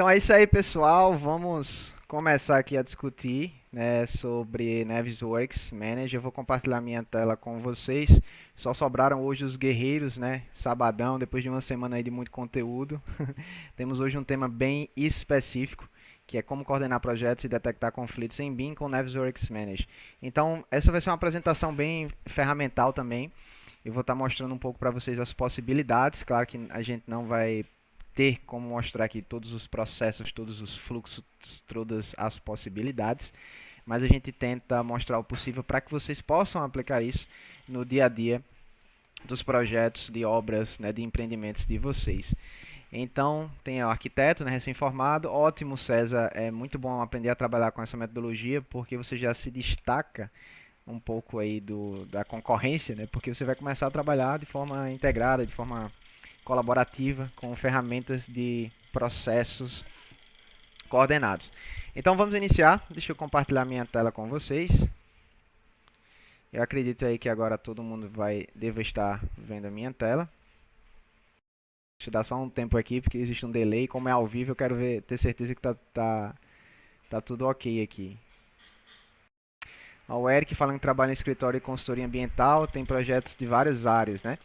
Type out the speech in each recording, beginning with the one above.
Então é isso aí, pessoal. Vamos começar aqui a discutir, né, sobre Navisworks Manager. Eu vou compartilhar minha tela com vocês. Só sobraram hoje os guerreiros, né? Sabadão, depois de uma semana aí de muito conteúdo. Temos hoje um tema bem específico, que é como coordenar projetos e detectar conflitos em BIM com Navisworks Manager. Então, essa vai ser uma apresentação bem ferramental também. Eu vou estar mostrando um pouco para vocês as possibilidades. Claro que a gente não vai ter como mostrar aqui todos os processos, todos os fluxos, todas as possibilidades, mas a gente tenta mostrar o possível para que vocês possam aplicar isso no dia a dia dos projetos, de obras, né, de empreendimentos de vocês. Então, tem o arquiteto, né, recém-formado. Ótimo, César. É muito bom aprender a trabalhar com essa metodologia, porque você já se destaca um pouco aí da concorrência, né, porque você vai começar a trabalhar de forma integrada, de forma colaborativa, com ferramentas de processos coordenados. Então vamos iniciar. Deixa eu compartilhar minha tela com vocês. Eu acredito aí que agora todo mundo deve estar vendo a minha tela. Deixa eu dar só um tempo aqui, porque existe um delay. Como é ao vivo, eu quero ter certeza que tá tudo ok aqui. O Eric falando que trabalha em escritório de consultoria ambiental, tem projetos de várias áreas, né?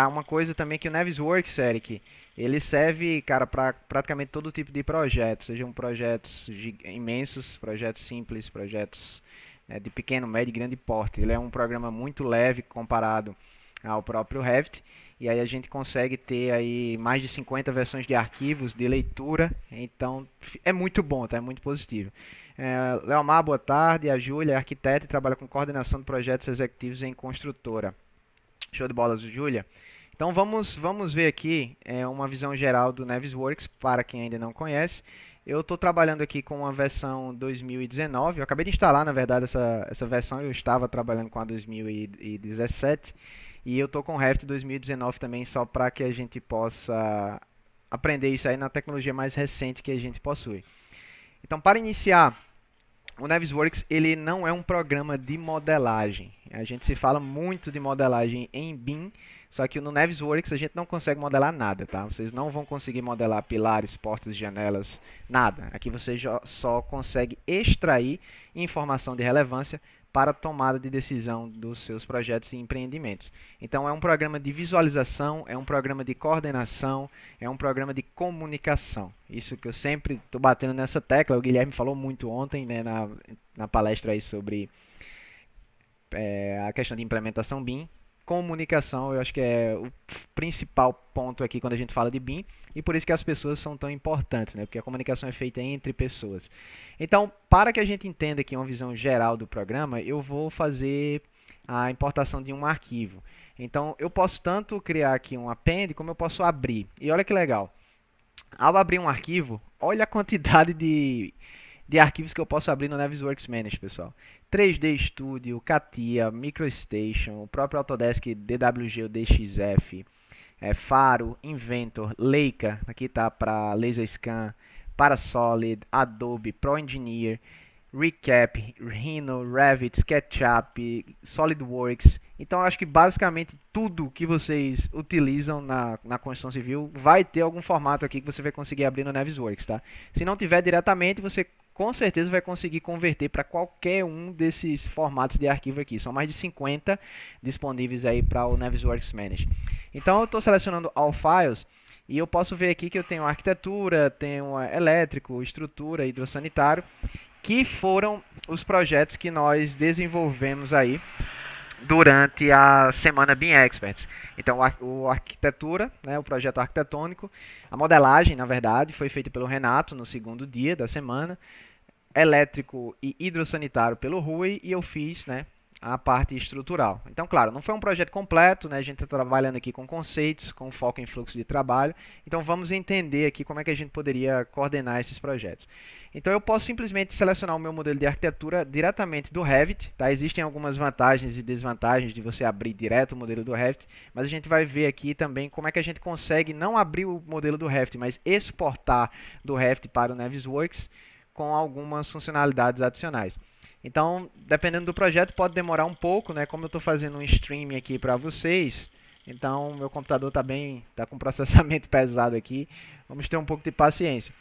Uma coisa também que o Navisworks, Eric, ele serve, cara, para praticamente todo tipo de projetos, sejam projetos imensos, projetos simples, projetos, né, de pequeno, médio e grande porte. Ele é um programa muito leve comparado ao próprio Revit, e aí a gente consegue ter aí mais de 50 versões de arquivos de leitura, então é muito bom, tá? É muito positivo. Leomar, boa tarde. A Júlia é arquiteta e trabalha com coordenação de projetos executivos em construtora. Show de bola, Júlia. Então vamos ver aqui uma visão geral do Navisworks para quem ainda não conhece. Eu estou trabalhando aqui com uma versão 2019. Eu acabei de instalar, na verdade, essa versão. Eu estava trabalhando com a 2017 e eu estou com o Revit 2019 também, só para que a gente possa aprender isso aí na tecnologia mais recente que a gente possui. Então, para iniciar, o Navisworks ele não é um programa de modelagem. A gente se fala muito de modelagem em BIM, só que no Navisworks a gente não consegue modelar nada, tá? Vocês não vão conseguir modelar pilares, portas, janelas, nada. Aqui você só consegue extrair informação de relevância para a tomada de decisão dos seus projetos e empreendimentos. Então é um programa de visualização, é um programa de coordenação, é um programa de comunicação. Isso que eu sempre estou batendo nessa tecla. O Guilherme falou muito ontem, né, na palestra aí sobre a questão de implementação BIM. Comunicação, eu acho que é o principal ponto aqui quando a gente fala de BIM, e por isso que as pessoas são tão importantes, né? Porque a comunicação é feita entre pessoas. Então, para que a gente entenda aqui uma visão geral do programa, eu vou fazer a importação de um arquivo. Então, eu posso tanto criar aqui um append, como eu posso abrir. E olha que legal. Ao abrir um arquivo, olha a quantidade de arquivos que eu posso abrir no Navisworks Manager, pessoal. 3D Studio, CATIA, MicroStation, o próprio Autodesk DWG ou DXF, Faro, Inventor, Leica, aqui está para Laser Scan, Parasolid, Adobe, Pro Engineer, Recap, Rhino, Revit, SketchUp, SolidWorks. Então, acho que basicamente tudo que vocês utilizam na construção civil vai ter algum formato aqui que você vai conseguir abrir no Navisworks, tá? Se não tiver diretamente, você com certeza vai conseguir converter para qualquer um desses formatos de arquivo aqui. São mais de 50 disponíveis aí para o Navisworks Manager. Então, eu estou selecionando All Files e eu posso ver aqui que eu tenho arquitetura, tenho elétrico, estrutura, hidrossanitário, que foram os projetos que nós desenvolvemos aí durante a semana BIM Experts. Então, o arquitetura, né, o projeto arquitetônico, a modelagem, na verdade, foi feita pelo Renato no segundo dia da semana, elétrico e hidrossanitário pelo Rui, e eu fiz, né, a parte estrutural. Então, claro, não foi um projeto completo, né? A gente está trabalhando aqui com conceitos, com foco em fluxo de trabalho. Então, vamos entender aqui como é que a gente poderia coordenar esses projetos. Então, eu posso simplesmente selecionar o meu modelo de arquitetura diretamente do Revit. Tá? Existem algumas vantagens e desvantagens de você abrir direto o modelo do Revit, mas a gente vai ver aqui também como é que a gente consegue não abrir o modelo do Revit, mas exportar do Revit para o Navisworks com algumas funcionalidades adicionais. Então, dependendo do projeto, pode demorar um pouco, né? Como eu estou fazendo um streaming aqui para vocês, então meu computador está com processamento pesado aqui. Vamos ter um pouco de paciência.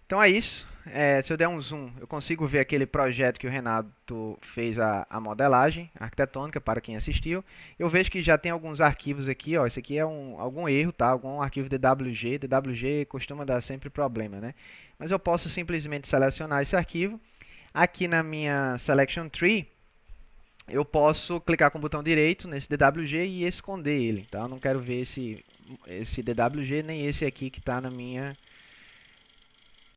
Então é isso. Se eu der um zoom, eu consigo ver aquele projeto que o Renato fez a modelagem arquitetônica para quem assistiu. Eu vejo que já tem alguns arquivos aqui, ó. Esse aqui é algum erro, tá? Algum arquivo DWG. DWG costuma dar sempre problema, né? Mas eu posso simplesmente selecionar esse arquivo. Aqui na minha Selection Tree, eu posso clicar com o botão direito nesse DWG e esconder ele, tá? Eu não quero ver esse DWG nem esse aqui que está na minha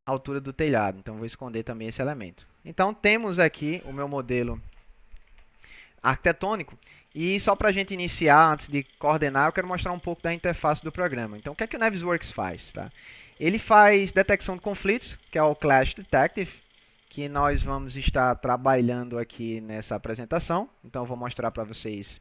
altura do telhado. Então vou esconder também esse elemento. Então temos aqui o meu modelo arquitetônico. E só para a gente iniciar, antes de coordenar, eu quero mostrar um pouco da interface do programa. Então o que é que o Navisworks faz? Tá? Ele faz detecção de conflitos, que é o Clash Detective, que nós vamos estar trabalhando aqui nessa apresentação. Então eu vou mostrar para vocês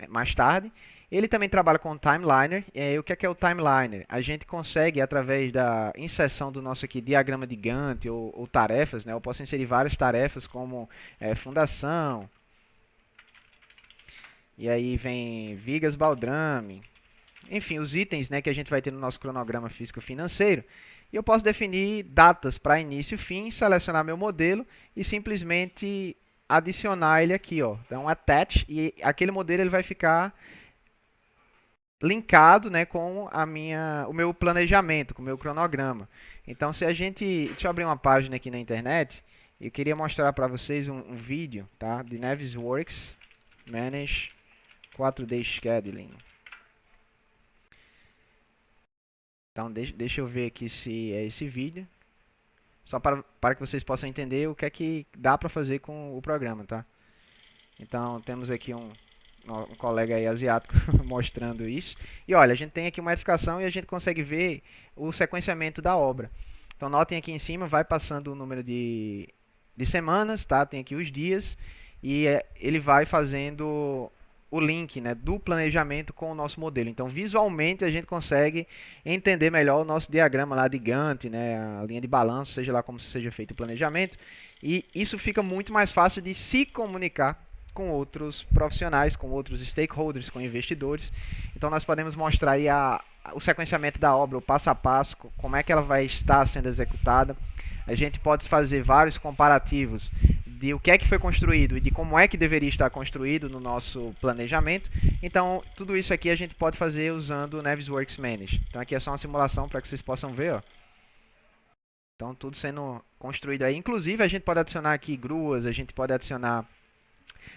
mais tarde. Ele também trabalha com Timeliner. O que é o Timeliner? A gente consegue, através da inserção do nosso aqui, diagrama de Gantt ou tarefas, né? Eu posso inserir várias tarefas como fundação, e aí vem vigas baldrame, enfim, os itens, né, que a gente vai ter no nosso cronograma físico-financeiro. E eu posso definir datas para início e fim, selecionar meu modelo e simplesmente adicionar ele aqui, ó. Então, attach, e aquele modelo ele vai ficar linkado, né, com o meu planejamento, com o meu cronograma. Então, se a gente... Deixa eu abrir uma página aqui na internet. Eu queria mostrar para vocês um vídeo, tá, de Navisworks Manage 4D Scheduling. Então, deixa eu ver aqui se é esse vídeo. Só para que vocês possam entender o que é que dá para fazer com o programa, tá? Então, temos aqui um colega aí asiático mostrando isso. E olha, a gente tem aqui uma edificação e a gente consegue ver o sequenciamento da obra. Então, notem aqui em cima, vai passando o número de semanas, tá? Tem aqui os dias e ele vai fazendo o link, né, do planejamento com o nosso modelo. Então, visualmente, a gente consegue entender melhor o nosso diagrama lá de Gantt, né, a linha de balanço, seja lá como seja feito o planejamento. E isso fica muito mais fácil de se comunicar com outros profissionais, com outros stakeholders, com investidores. Então, nós podemos mostrar aí o sequenciamento da obra, o passo a passo, como é que ela vai estar sendo executada. A gente pode fazer vários comparativos de o que é que foi construído e de como é que deveria estar construído no nosso planejamento. Então, tudo isso aqui a gente pode fazer usando o Navisworks Manage. Então, aqui é só uma simulação para que vocês possam ver, ó. Então, tudo sendo construído aí. Inclusive, a gente pode adicionar aqui gruas, a gente pode adicionar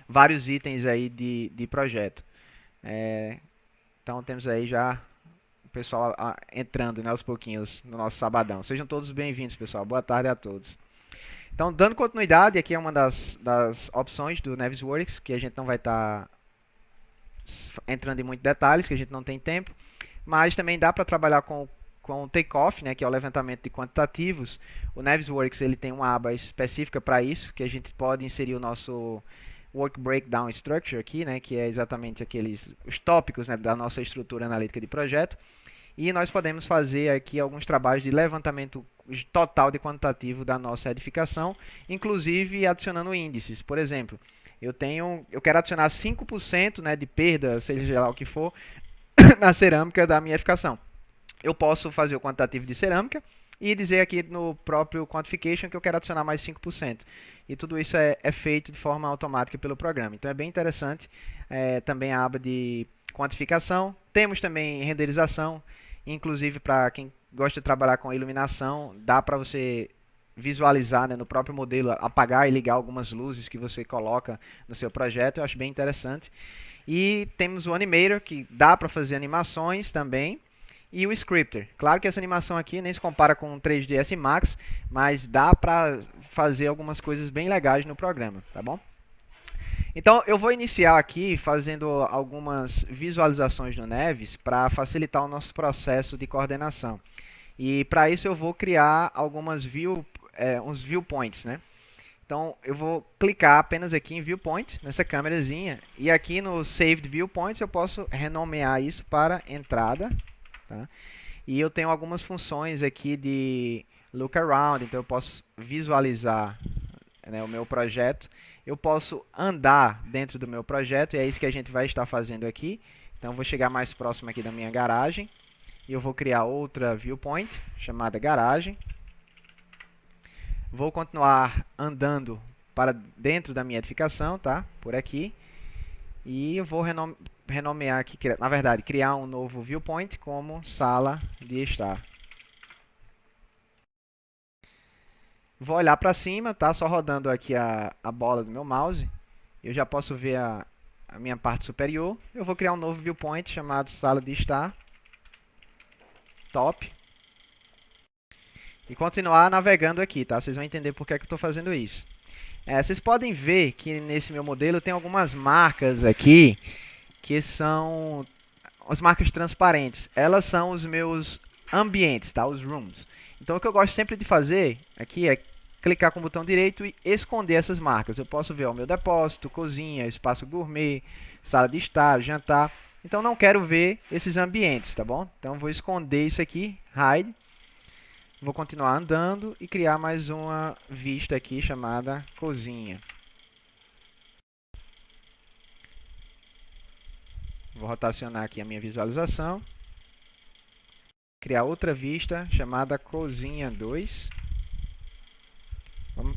vários itens aí de projeto. Então, temos aí já o pessoal entrando, né, aos pouquinhos no nosso sabadão. Sejam todos bem-vindos, pessoal. Boa tarde a todos. Então, dando continuidade, aqui é uma das opções do Navisworks, que a gente não vai estar entrando em muitos detalhes, que a gente não tem tempo, mas também dá para trabalhar com o Takeoff, né, que é o levantamento de quantitativos. O Navisworks ele tem uma aba específica para isso, que a gente pode inserir o nosso Work Breakdown Structure aqui, né, que é exatamente os tópicos, né, da nossa estrutura analítica de projeto. E nós podemos fazer aqui alguns trabalhos de levantamento total de quantitativo da nossa edificação, inclusive adicionando índices. Por exemplo, eu quero adicionar 5%, né, de perda, seja lá o que for, na cerâmica da minha edificação. Eu posso fazer o quantitativo de cerâmica e dizer aqui no próprio Quantification que eu quero adicionar mais 5%. E tudo isso é feito de forma automática pelo programa. Então é bem interessante. Também a aba de quantificação. Temos também renderização. Inclusive para quem gosta de trabalhar com iluminação, dá para você visualizar, né, no próprio modelo, apagar e ligar algumas luzes que você coloca no seu projeto. Eu acho bem interessante. E temos o Animator, que dá para fazer animações também. E o Scripter. Claro que essa animação aqui nem se compara com o 3ds Max, mas dá para fazer algumas coisas bem legais no programa, tá bom? Então, eu vou iniciar aqui fazendo algumas visualizações no Nevis para facilitar o nosso processo de coordenação. E para isso eu vou criar uns viewpoints, né? Então, eu vou clicar apenas aqui em Viewpoint, nessa câmerazinha, e aqui no Saved Viewpoints eu posso renomear isso para entrada, tá? E eu tenho algumas funções aqui de Look Around, então eu posso visualizar, né, o meu projeto. Eu posso andar dentro do meu projeto, e é isso que a gente vai estar fazendo aqui. Então, eu vou chegar mais próximo aqui da minha garagem, e eu vou criar outra Viewpoint, chamada Garagem. Vou continuar andando para dentro da minha edificação, tá? Por aqui. E eu vou renomear aqui, na verdade, criar um novo viewpoint como sala de estar. Vou olhar para cima, tá? Só rodando aqui a bola do meu mouse. Eu já posso ver a minha parte superior. Eu vou criar um novo viewpoint chamado sala de estar. Top. E continuar navegando aqui, tá? Vocês vão entender por que é que eu estou fazendo isso. Vocês podem ver que nesse meu modelo tem algumas marcas aqui que são as marcas transparentes. Elas são os meus ambientes, tá? Os rooms. Então o que eu gosto sempre de fazer aqui é clicar com o botão direito e esconder essas marcas. Eu posso ver o meu depósito, cozinha, espaço gourmet, sala de estar, jantar. Então não quero ver esses ambientes, tá bom? Então vou esconder isso aqui, hide. Vou continuar andando e criar mais uma vista aqui chamada cozinha. Vou rotacionar aqui a minha visualização. Criar outra vista chamada cozinha 2.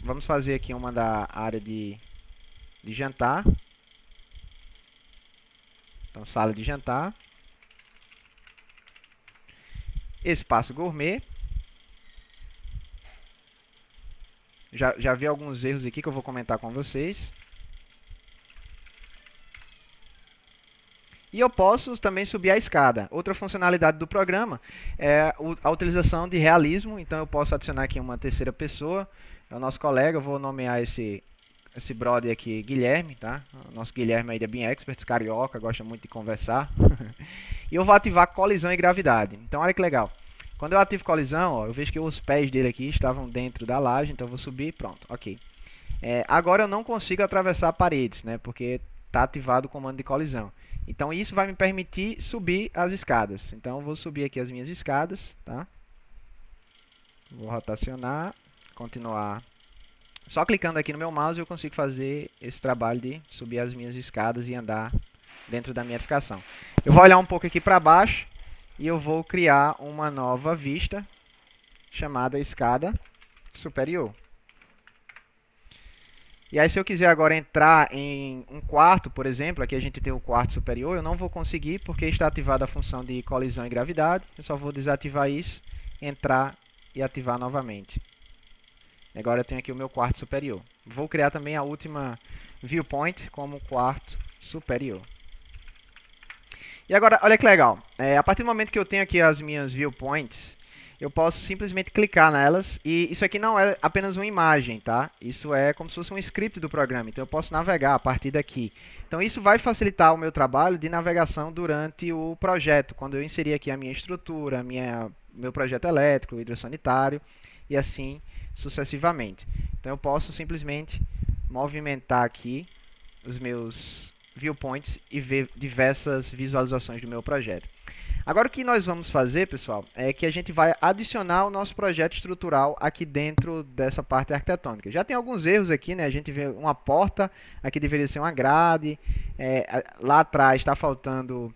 Vamos fazer aqui uma da área de jantar. Então, sala de jantar. Espaço gourmet. Já vi alguns erros aqui que eu vou comentar com vocês. E eu posso também subir a escada. Outra funcionalidade do programa é a utilização de realismo. Então eu posso adicionar aqui uma terceira pessoa. É o nosso colega. Eu vou nomear esse brother aqui Guilherme, tá? O nosso Guilherme aí da Beam Experts, carioca, gosta muito de conversar. E eu vou ativar colisão e gravidade. Então olha que legal. Quando eu ativo colisão, ó, eu vejo que os pés dele aqui estavam dentro da laje. Então eu vou subir, pronto, ok. Agora eu não consigo atravessar paredes, né? Porque está ativado o comando de colisão. Então isso vai me permitir subir as escadas. Então eu vou subir aqui as minhas escadas, tá? Vou rotacionar, continuar. Só clicando aqui no meu mouse eu consigo fazer esse trabalho de subir as minhas escadas e andar dentro da minha edificação. Eu vou olhar um pouco aqui para baixo e eu vou criar uma nova vista chamada escada superior. E aí se eu quiser agora entrar em um quarto, por exemplo, aqui a gente tem o quarto superior, eu não vou conseguir porque está ativada a função de colisão e gravidade. Eu só vou desativar isso, entrar e ativar novamente. Agora eu tenho aqui o meu quarto superior. Vou criar também a última viewpoint como quarto superior. E agora, olha que legal. A partir do momento que eu tenho aqui as minhas viewpoints, eu posso simplesmente clicar nelas e isso aqui não é apenas uma imagem, tá? Isso é como se fosse um script do programa, então eu posso navegar a partir daqui. Então isso vai facilitar o meu trabalho de navegação durante o projeto, quando eu inserir aqui a minha estrutura, meu projeto elétrico, hidrossanitário e assim sucessivamente. Então eu posso simplesmente movimentar aqui os meus viewpoints e ver diversas visualizações do meu projeto. Agora o que nós vamos fazer, pessoal, é que a gente vai adicionar o nosso projeto estrutural aqui dentro dessa parte arquitetônica. Já tem alguns erros aqui, né? A gente vê uma porta, aqui deveria ser uma grade, lá atrás está faltando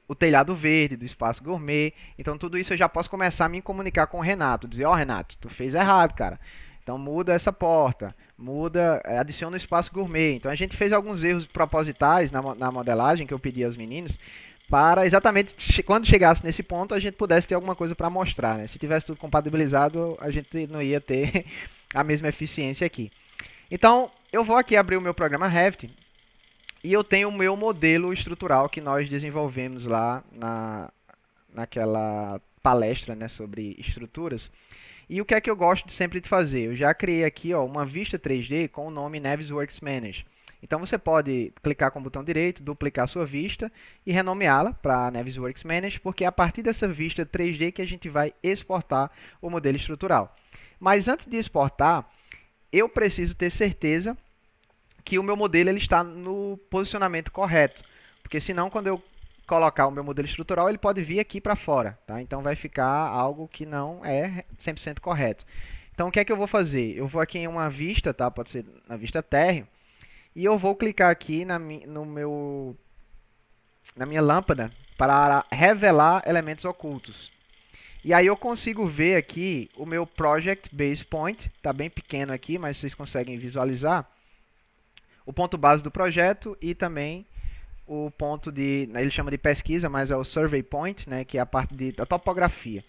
o telhado verde do espaço gourmet. Então tudo isso eu já posso começar a me comunicar com o Renato, dizer, ó, Renato, tu fez errado, cara. Então muda essa porta, adiciona o espaço gourmet. Então a gente fez alguns erros propositais na modelagem que eu pedi aos meninos, para exatamente quando chegasse nesse ponto a gente pudesse ter alguma coisa para mostrar, né? Se tivesse tudo compatibilizado, a gente não ia ter a mesma eficiência aqui. Então, eu vou aqui abrir o meu programa Revit e eu tenho o meu modelo estrutural que nós desenvolvemos lá naquela palestra, né, sobre estruturas. E o que é que eu gosto sempre de fazer? Eu já criei aqui, ó, uma vista 3D com o nome Navisworks Manage. Então você pode clicar com o botão direito, duplicar sua vista e renomeá-la para Navisworks Manage, porque é a partir dessa vista 3D que a gente vai exportar o modelo estrutural. Mas antes de exportar, eu preciso ter certeza que o meu modelo ele está no posicionamento correto, porque senão quando eu colocar o meu modelo estrutural, ele pode vir aqui para fora, tá? Então vai ficar algo que não é 100% correto. Então o que é que eu vou fazer? Eu vou aqui em uma vista, tá? Pode ser na vista térreo, e eu vou clicar aqui na minha lâmpada para revelar elementos ocultos. E aí eu consigo ver aqui o meu Project Base Point, está bem pequeno aqui, mas vocês conseguem visualizar o ponto base do projeto e também o ponto de, ele chama de pesquisa, mas é o Survey Point, né, que é a parte da topografia.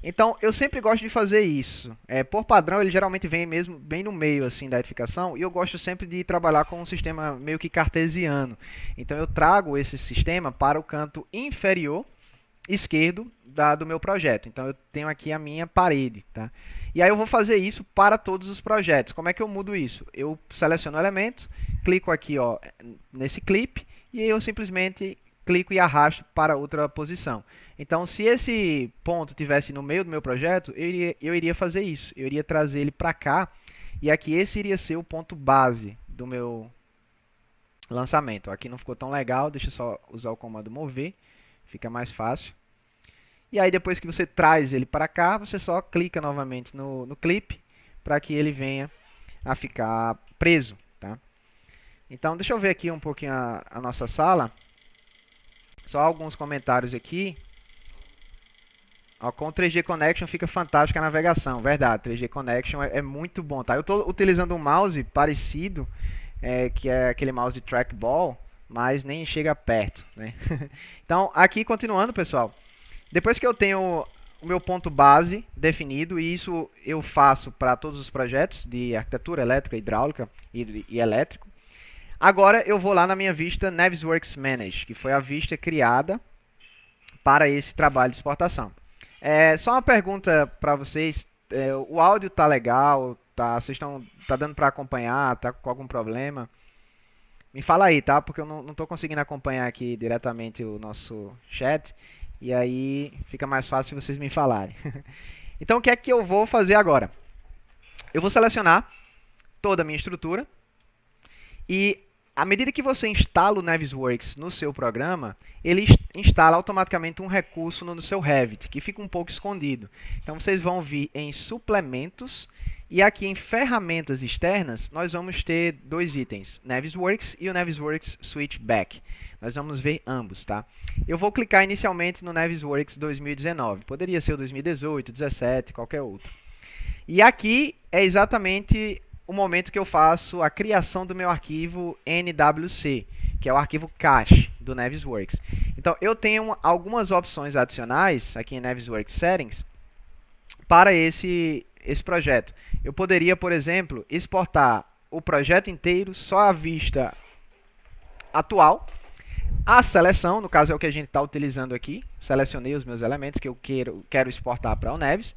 Então, eu sempre gosto de fazer isso. Por padrão, ele geralmente vem mesmo bem no meio assim da edificação, e eu gosto sempre de trabalhar com um sistema meio que cartesiano. Então, eu trago esse sistema para o canto inferior esquerdo do meu projeto. Então, eu tenho aqui a minha parede, tá? E aí eu vou fazer isso para todos os projetos. Como é que eu mudo isso? Eu seleciono elementos, clico aqui, ó, nesse clipe, e aí eu simplesmente clico e arrasto para outra posição. Então, se esse ponto tivesse no meio do meu projeto, eu iria fazer isso. Eu iria trazer ele para cá, e aqui esse iria ser o ponto base do meu lançamento. Aqui não ficou tão legal, deixa eu só usar o comando mover, fica mais fácil. E aí depois que você traz ele para cá, você só clica novamente no clipe para que ele venha a ficar preso, tá? Então deixa eu ver aqui um pouquinho a nossa sala. Só alguns comentários aqui. Ó, com o 3G Connection fica fantástica a navegação, verdade. 3G Connection é muito bom, tá? Eu estou utilizando um mouse parecido, que é aquele mouse de trackball, mas nem chega perto, né? Então aqui continuando, pessoal. Depois que eu tenho o meu ponto base definido, e isso eu faço para todos os projetos de arquitetura elétrica, hidráulica e elétrico, agora eu vou lá na minha vista Navisworks Manage, que foi a vista criada para esse trabalho de exportação. Só uma pergunta para vocês, o áudio tá legal, vocês tá dando para acompanhar, tá com algum problema? Me fala aí, tá? Porque eu não estou conseguindo acompanhar aqui diretamente o nosso chat. E aí fica mais fácil vocês me falarem. Então o que é que eu vou fazer agora? Eu vou selecionar toda a minha estrutura. E à medida que você instala o Navisworks no seu programa, ele instala automaticamente um recurso no seu Revit, que fica um pouco escondido. Então vocês vão vir em suplementos e aqui em ferramentas externas nós vamos ter dois itens, Navisworks e o Navisworks Switchback. Nós vamos ver ambos, tá? Eu vou clicar inicialmente no Navisworks 2019. Poderia ser o 2018, 2017, qualquer outro. E aqui é exatamente o momento que eu faço a criação do meu arquivo NWC, que é o arquivo cache do Navisworks. Então, eu tenho algumas opções adicionais aqui em Navisworks Settings para esse projeto. Eu poderia, por exemplo, exportar o projeto inteiro, só a vista atual, a seleção, no caso é o que a gente está utilizando aqui, selecionei os meus elementos que eu quero exportar para o Navis.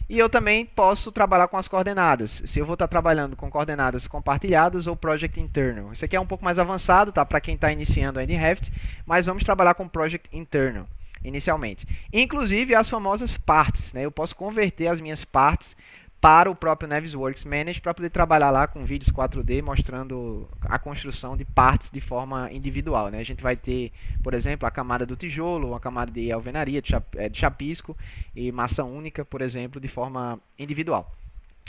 E eu também posso trabalhar com as coordenadas. Se eu vou estar trabalhando com coordenadas compartilhadas ou Project Internal. Isso aqui é um pouco mais avançado, tá? Para quem está iniciando ainda em Revit, mas vamos trabalhar com Project Internal inicialmente. Inclusive as famosas partes, né? Eu posso converter as minhas partes para o próprio Navisworks Manage para poder trabalhar lá com vídeos 4D mostrando a construção de partes de forma individual, né? A gente vai ter, por exemplo, a camada do tijolo, a camada de alvenaria, de chapisco e massa única, por exemplo, de forma individual.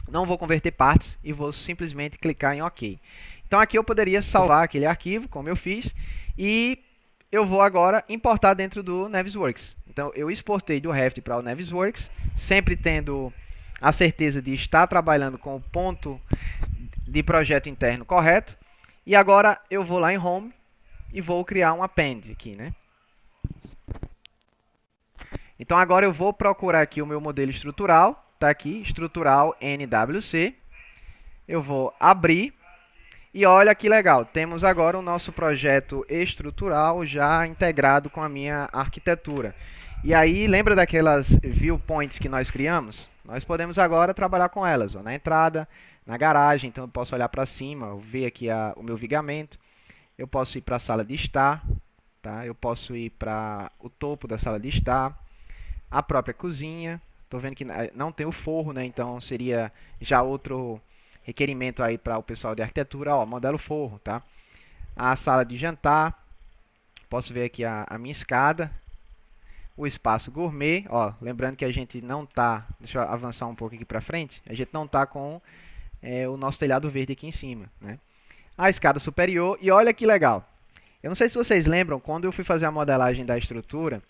Não vou converter partes e vou simplesmente clicar em OK. Então aqui eu poderia salvar aquele arquivo, como eu fiz, e eu vou agora importar dentro do Navisworks. Então eu exportei do Revit para o Navisworks, sempre tendo a certeza de estar trabalhando com o ponto de projeto interno correto. E agora eu vou lá em Home e vou criar um append aqui, né? Então agora eu vou procurar aqui o meu modelo estrutural, tá aqui, estrutural NWC. Eu vou abrir e olha que legal, temos agora o nosso projeto estrutural já integrado com a minha arquitetura. E aí, lembra daquelas viewpoints que nós criamos? Nós podemos agora trabalhar com elas, ó, na entrada, na garagem, então eu posso olhar para cima, ver aqui o meu vigamento. Eu posso ir para a sala de estar, tá? Eu posso ir para o topo da sala de estar, a própria cozinha. Estou vendo que não tem o forro, né? Então seria já outro requerimento aí para o pessoal de arquitetura, ó, modelo forro, tá? A sala de jantar, posso ver aqui a minha escada, o espaço gourmet, ó, lembrando que a gente não tá, deixa eu avançar um pouco aqui para frente, a gente não tá com o nosso telhado verde aqui em cima, né? A escada superior, e olha que legal, eu não sei se vocês lembram, quando eu fui fazer a modelagem da estrutura,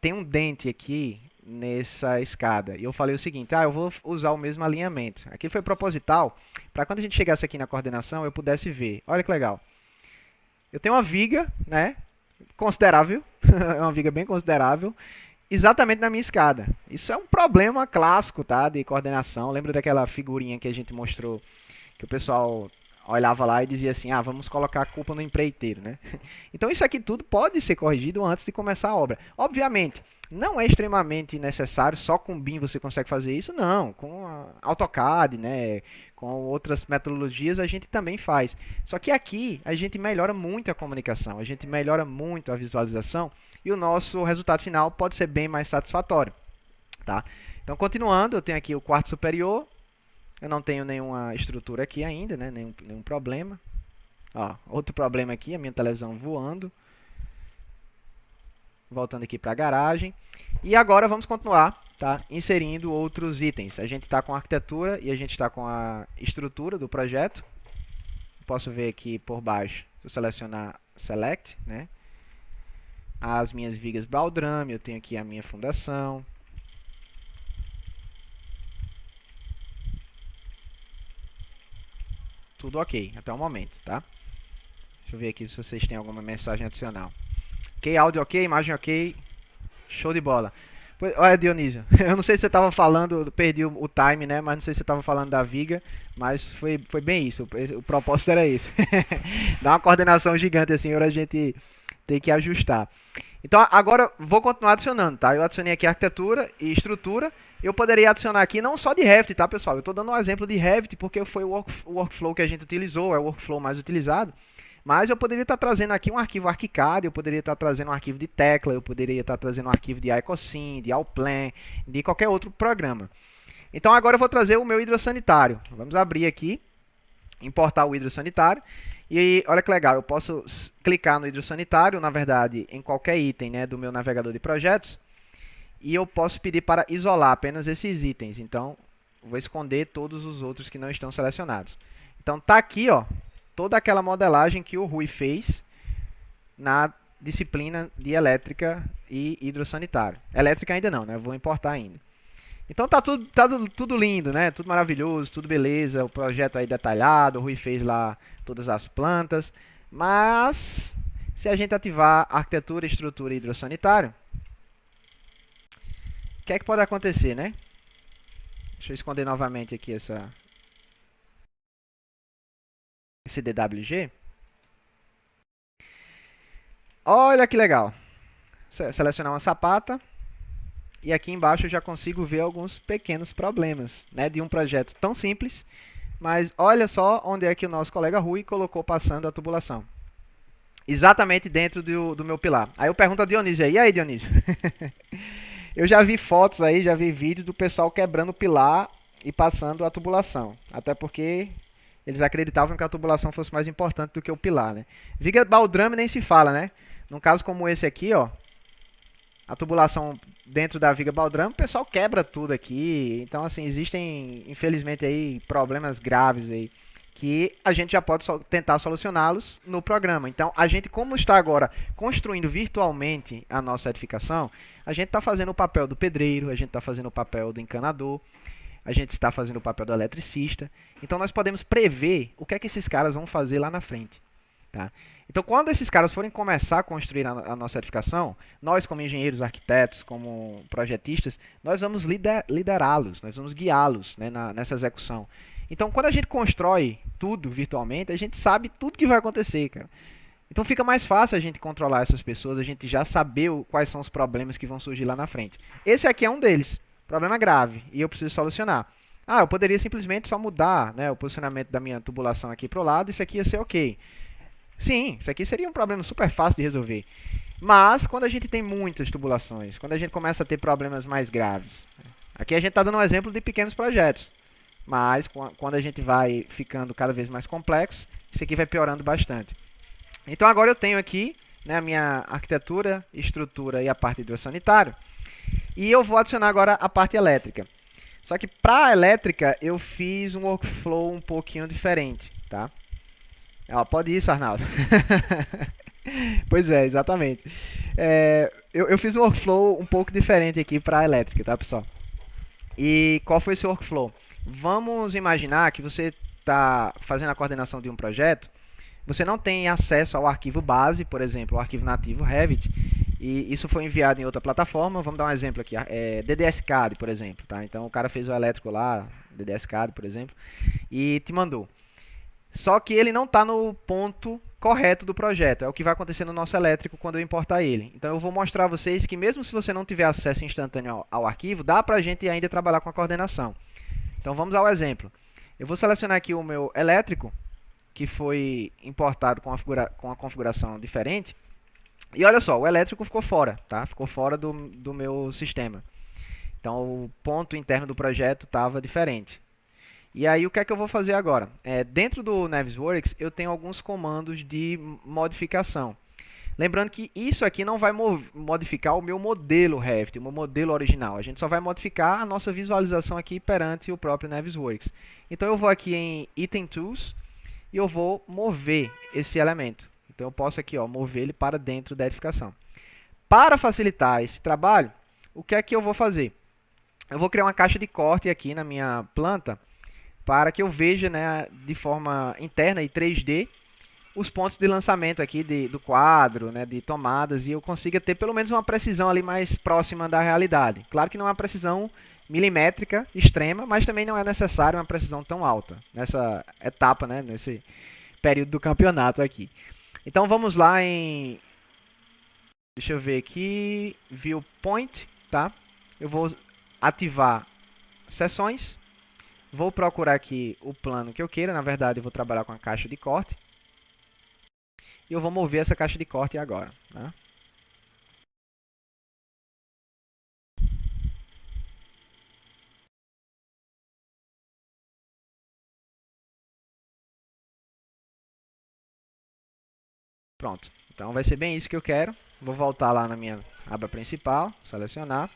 tem um dente aqui nessa escada. E eu falei o seguinte, eu vou usar o mesmo alinhamento. Aqui foi proposital, para quando a gente chegasse aqui na coordenação, eu pudesse ver. Olha que legal. Eu tenho uma viga, né, considerável, é uma viga bem considerável, exatamente na minha escada. Isso é um problema clássico, tá, de coordenação. Lembra daquela figurinha que a gente mostrou, que o pessoal olhava lá e dizia assim, vamos colocar a culpa no empreiteiro, né? Então isso aqui tudo pode ser corrigido antes de começar a obra. Obviamente, não é extremamente necessário, só com BIM você consegue fazer isso, não. Com AutoCAD, né, com outras metodologias a gente também faz. Só que aqui a gente melhora muito a comunicação, a gente melhora muito a visualização e o nosso resultado final pode ser bem mais satisfatório, tá? Então, continuando, eu tenho aqui o quarto superior. Eu não tenho nenhuma estrutura aqui ainda, né? Nenhum problema. Ó, outro problema aqui, a minha televisão voando. Voltando aqui para a garagem. E agora vamos continuar, tá? Inserindo outros itens. A gente está com a arquitetura e a gente está com a estrutura do projeto. Posso ver aqui por baixo, se eu selecionar Select, né? As minhas vigas baldrame, eu tenho aqui a minha fundação. Tudo ok até o momento, tá? Deixa eu ver aqui se vocês têm alguma mensagem adicional. Ok, áudio ok, imagem ok. Show de bola. Olha, Dionísio, eu não sei se você estava falando, perdi o time, né? Mas não sei se você estava falando da viga, mas foi bem isso. O propósito era esse. Dá uma coordenação gigante assim, para a gente ter que ajustar. Então agora vou continuar adicionando, tá? Eu adicionei aqui arquitetura e estrutura. Eu poderia adicionar aqui não só de Revit, tá, pessoal? Eu estou dando um exemplo de Revit porque foi o workflow que a gente utilizou, é o workflow mais utilizado. Mas eu poderia estar trazendo aqui um arquivo ArchiCAD, eu poderia estar trazendo um arquivo de Tecla, eu poderia estar trazendo um arquivo de iCosine, de Allplan, de qualquer outro programa. Então agora eu vou trazer o meu hidrossanitário. Vamos abrir aqui, importar o hidrossanitário. E olha que legal, eu posso clicar no hidrossanitário, na verdade, em qualquer item, né, do meu navegador de projetos. E eu posso pedir para isolar apenas esses itens. Então, vou esconder todos os outros que não estão selecionados. Então, tá aqui, ó, toda aquela modelagem que o Rui fez na disciplina de elétrica e hidrossanitário. Elétrica ainda não, né? Eu vou importar ainda. Então tá tudo lindo, né? Tudo maravilhoso, tudo beleza. O projeto aí detalhado, o Rui fez lá todas as plantas. Mas se a gente ativar arquitetura, estrutura e hidrossanitário, o que é que pode acontecer, né? Deixa eu esconder novamente aqui esse DWG. Olha que legal. Selecionar uma sapata. E aqui embaixo eu já consigo ver alguns pequenos problemas, né, de um projeto tão simples. Mas olha só onde é que o nosso colega Rui colocou passando a tubulação. Exatamente dentro do meu pilar. Aí eu pergunto a Dionísio aí, e aí Dionísio? Eu já vi fotos aí, já vi vídeos do pessoal quebrando o pilar e passando a tubulação. Até porque eles acreditavam que a tubulação fosse mais importante do que o pilar, né? Viga baldrame nem se fala, né? Num caso como esse aqui, ó, a tubulação dentro da viga baldrame, o pessoal quebra tudo aqui. Então, assim, existem, infelizmente, aí problemas graves aí que a gente já pode tentar solucioná-los no programa. Então, a gente, como está agora construindo virtualmente a nossa edificação, a gente está fazendo o papel do pedreiro, a gente está fazendo o papel do encanador, a gente está fazendo o papel do eletricista. Então, nós podemos prever o que é que esses caras vão fazer lá na frente. Tá? Então, quando esses caras forem começar a construir a nossa edificação, nós, como engenheiros, arquitetos, como projetistas, nós vamos liderá-los, nós vamos guiá-los, né, nessa execução. Então, quando a gente constrói tudo virtualmente, a gente sabe tudo que vai acontecer, cara. Então, fica mais fácil a gente controlar essas pessoas, a gente já saber quais são os problemas que vão surgir lá na frente. Esse aqui é um deles, problema grave, e eu preciso solucionar. Eu poderia simplesmente só mudar, né, o posicionamento da minha tubulação aqui para o lado, isso aqui ia ser ok. Sim, isso aqui seria um problema super fácil de resolver. Mas quando a gente tem muitas tubulações, quando a gente começa a ter problemas mais graves, aqui a gente está dando um exemplo de pequenos projetos, mas quando a gente vai ficando cada vez mais complexo, isso aqui vai piorando bastante. Então agora eu tenho aqui, né, a minha arquitetura, estrutura e a parte hidrossanitário, e eu vou adicionar agora a parte elétrica. Só que para a elétrica eu fiz um workflow um pouquinho diferente, tá? Pode ir, Sarnaldo. Pois é, exatamente. Eu fiz um workflow um pouco diferente aqui para a elétrica, tá, pessoal? E qual foi esse workflow? Vamos imaginar que você está fazendo a coordenação de um projeto, você não tem acesso ao arquivo base, por exemplo, o arquivo nativo Revit, e isso foi enviado em outra plataforma. Vamos dar um exemplo aqui, DDS-CAD, por exemplo. Tá? Então o cara fez o elétrico lá, DDS-CAD, por exemplo, e te mandou. Só que ele não está no ponto correto do projeto. É o que vai acontecer no nosso elétrico quando eu importar ele. Então eu vou mostrar a vocês que mesmo se você não tiver acesso instantâneo ao arquivo, dá para a gente ainda trabalhar com a coordenação. Então vamos ao exemplo. Eu vou selecionar aqui o meu elétrico, que foi importado com uma configuração diferente. E olha só, o elétrico ficou fora, tá? Ficou fora do meu sistema. Então o ponto interno do projeto estava diferente. E aí o que é que eu vou fazer agora? Dentro do Navisworks eu tenho alguns comandos de modificação. Lembrando que isso aqui não vai modificar o meu modelo Revit, o meu modelo original. A gente só vai modificar a nossa visualização aqui perante o próprio Navisworks. Então eu vou aqui em Item Tools e eu vou mover esse elemento. Então eu posso aqui mover ele para dentro da edificação. Para facilitar esse trabalho, o que é que eu vou fazer? Eu vou criar uma caixa de corte aqui na minha planta para que eu veja, né, de forma interna e 3D os pontos de lançamento aqui do quadro, né, de tomadas, e eu consiga ter pelo menos uma precisão ali mais próxima da realidade. Claro que não é uma precisão milimétrica extrema, mas também não é necessário uma precisão tão alta nessa etapa, né, nesse período do campeonato aqui. Então vamos lá em, deixa eu ver aqui, Viewpoint, tá? Eu vou ativar sessões. Vou procurar aqui o plano que eu queira. Na verdade, eu vou trabalhar com a caixa de corte. E eu vou mover essa caixa de corte agora. Tá? Pronto. Então vai ser bem isso que eu quero. Vou voltar lá na minha aba principal, selecionar.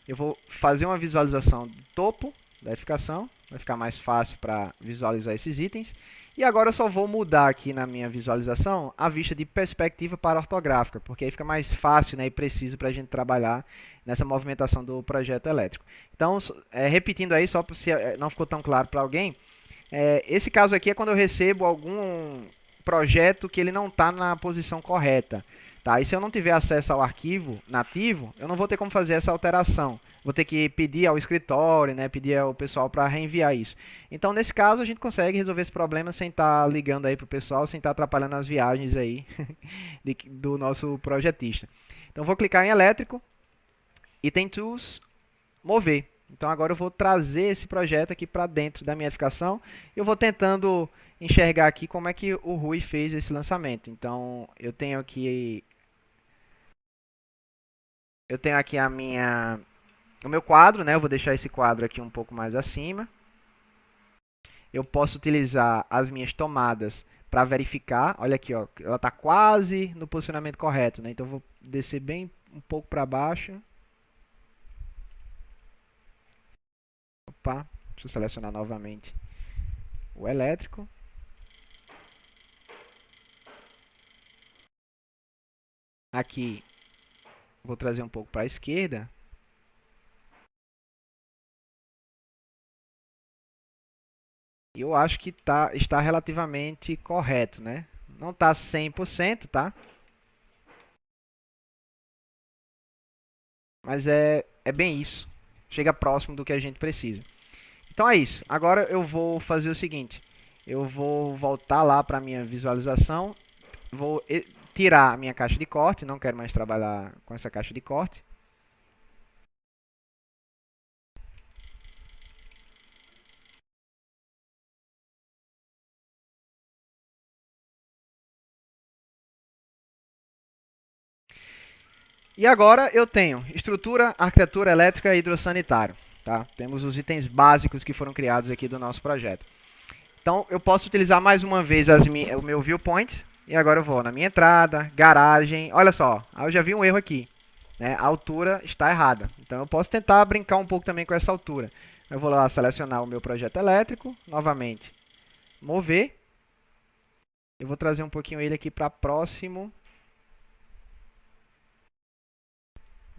Eu vou fazer uma visualização do topo da edificação. Vai ficar mais fácil para visualizar esses itens. E agora eu só vou mudar aqui na minha visualização a vista de perspectiva para ortográfica, porque aí fica mais fácil, né, e preciso para a gente trabalhar nessa movimentação do projeto elétrico. Então, repetindo aí, só se não ficou tão claro para alguém, esse caso aqui é quando eu recebo algum projeto que ele não está na posição correta. Tá? E se eu não tiver acesso ao arquivo nativo, eu não vou ter como fazer essa alteração. Vou ter que pedir ao escritório, né, pedir ao pessoal para reenviar isso. Então, nesse caso, a gente consegue resolver esse problema sem estar ligando aí para o pessoal, sem estar atrapalhando as viagens aí do nosso projetista. Então, vou clicar em elétrico, Item Tools, mover. Então agora eu vou trazer esse projeto aqui para dentro da minha edificação. Eu vou tentando enxergar aqui como é que o Rui fez esse lançamento. Então eu tenho aqui o meu quadro, né? Eu vou deixar esse quadro aqui um pouco mais acima. Eu posso utilizar as minhas tomadas para verificar. Olha aqui, ó, ela está quase no posicionamento correto, né? Então eu vou descer bem um pouco para baixo. Opa, deixa eu selecionar novamente o elétrico. Aqui vou trazer um pouco para a esquerda. E eu acho que está relativamente correto, né? Não está 100%, tá? Mas é bem isso. Chega próximo do que a gente precisa. Então é isso. Agora eu vou fazer o seguinte. Eu vou voltar lá para a minha visualização. Vou tirar a minha caixa de corte. Não quero mais trabalhar com essa caixa de corte. E agora eu tenho estrutura, arquitetura elétrica e hidrossanitário. Tá? Temos os itens básicos que foram criados aqui do nosso projeto. Então eu posso utilizar mais uma vez o meu viewpoints. E agora eu vou na minha entrada, garagem. Olha só, eu já vi um erro aqui. Né? A altura está errada. Então eu posso tentar brincar um pouco também com essa altura. Eu vou lá selecionar o meu projeto elétrico, novamente mover. Eu vou trazer um pouquinho ele aqui para próximo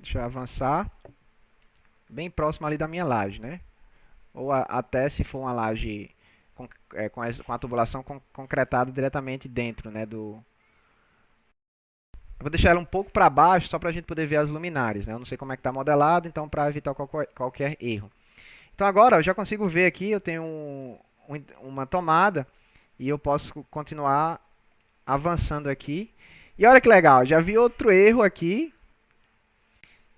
Deixa eu avançar. Bem próximo ali da minha laje, né? Ou até se for uma laje com a tubulação concretada diretamente dentro, né, eu vou deixar ela um pouco para baixo só para a gente poder ver as luminárias, né? Eu não sei como é que está modelado, então para evitar qualquer erro. Então agora eu já consigo ver aqui, eu tenho uma tomada e eu posso continuar avançando aqui. E olha que legal, já vi outro erro aqui,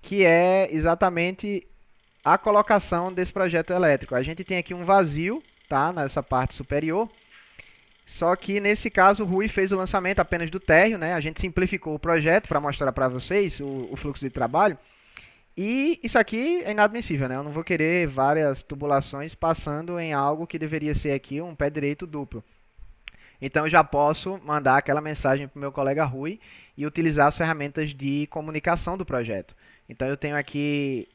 que é exatamente a colocação desse projeto elétrico. A gente tem aqui um vazio, tá, nessa parte superior. Só que nesse caso o Rui fez o lançamento apenas do térreo, né? A gente simplificou o projeto para mostrar para vocês o fluxo de trabalho. E isso aqui é inadmissível, né? Eu não vou querer várias tubulações passando em algo que deveria ser aqui um pé direito duplo. Então eu já posso mandar aquela mensagem para o meu colega Rui e utilizar as ferramentas de comunicação do projeto. Então eu tenho aqui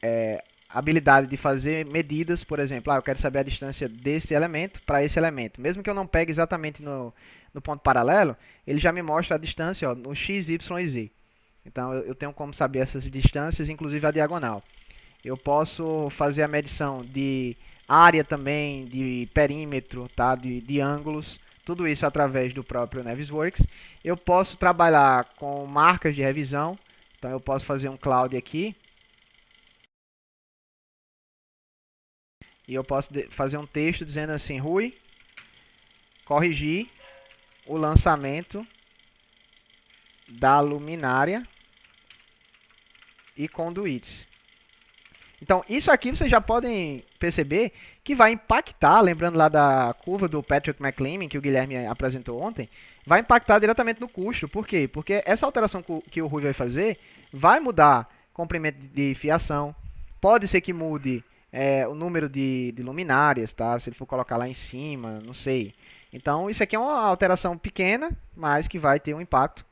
habilidade de fazer medidas, por exemplo, eu quero saber a distância desse elemento para esse elemento. Mesmo que eu não pegue exatamente no ponto paralelo, ele já me mostra a distância no x, y e z. Então eu tenho como saber essas distâncias, inclusive a diagonal. Eu posso fazer a medição de área também, de perímetro, tá? de ângulos, tudo isso através do próprio Navisworks. Eu posso trabalhar com marcas de revisão, então eu posso fazer um cloud aqui, e eu posso fazer um texto dizendo assim, Rui, corrigir o lançamento da luminária e conduítes. Então, isso aqui vocês já podem perceber que vai impactar, lembrando lá da curva do Patrick McLean, que o Guilherme apresentou ontem, vai impactar diretamente no custo. Por quê? Porque essa alteração que o Rui vai fazer vai mudar comprimento de fiação, pode ser que mude o número de luminárias, tá? Se ele for colocar lá em cima, não sei. Então, isso aqui é uma alteração pequena, mas que vai ter um impacto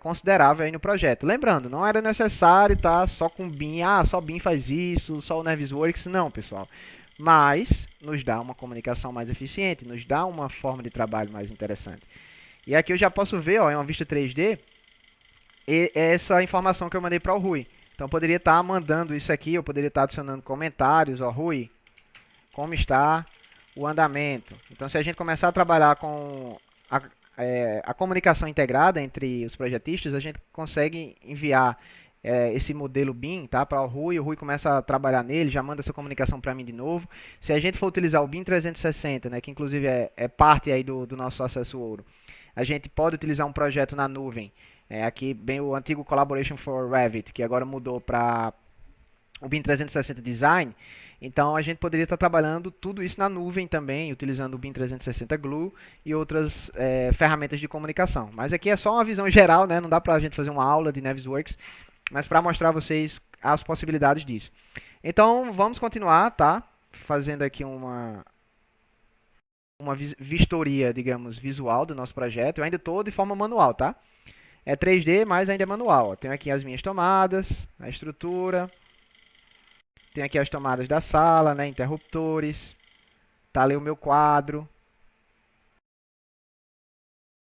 considerável aí no projeto. Lembrando, não era necessário estar só com BIM, só BIM faz isso, só o Navisworks, não, pessoal. Mas nos dá uma comunicação mais eficiente, nos dá uma forma de trabalho mais interessante. E aqui eu já posso ver, ó, em uma vista 3D, essa informação que eu mandei para o Rui. Então eu poderia estar mandando isso aqui, eu poderia estar adicionando comentários, ó, Rui, como está o andamento. Então se a gente começar a trabalhar com a comunicação integrada entre os projetistas, a gente consegue enviar esse modelo BIM, tá, para o Rui começa a trabalhar nele, já manda essa comunicação para mim de novo. Se a gente for utilizar o BIM 360, né, que inclusive é parte aí do nosso acesso ouro, a gente pode utilizar um projeto na nuvem, aqui bem o antigo Collaboration for Revit, que agora mudou para o BIM 360 Design. Então a gente poderia estar trabalhando tudo isso na nuvem também, utilizando o BIM 360 Glue e outras ferramentas de comunicação. Mas aqui é só uma visão geral, né? Não dá para a gente fazer uma aula de Navisworks, mas para mostrar a vocês as possibilidades disso. Então vamos continuar, tá? Fazendo aqui uma vistoria, digamos, visual do nosso projeto. Eu ainda estou de forma manual, tá? É 3D, mas ainda é manual. Tenho aqui as minhas tomadas, a estrutura. Tem aqui as tomadas da sala, né, interruptores. Tá ali o meu quadro.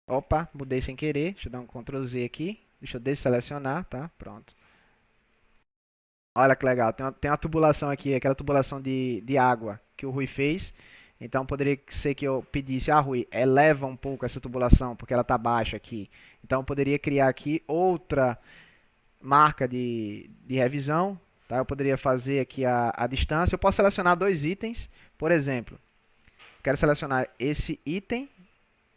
Opa, mudei sem querer. Deixa eu dar um Ctrl Z aqui. Deixa eu desselecionar, tá? Pronto. Olha que legal. Tem uma tubulação aqui, aquela tubulação de água que o Rui fez. Então poderia ser que eu pedisse, Rui, eleva um pouco essa tubulação, porque ela está baixa aqui. Então eu poderia criar aqui outra marca de revisão. Tá? Eu poderia fazer aqui a distância. Eu posso selecionar dois itens. Por exemplo, quero selecionar esse item.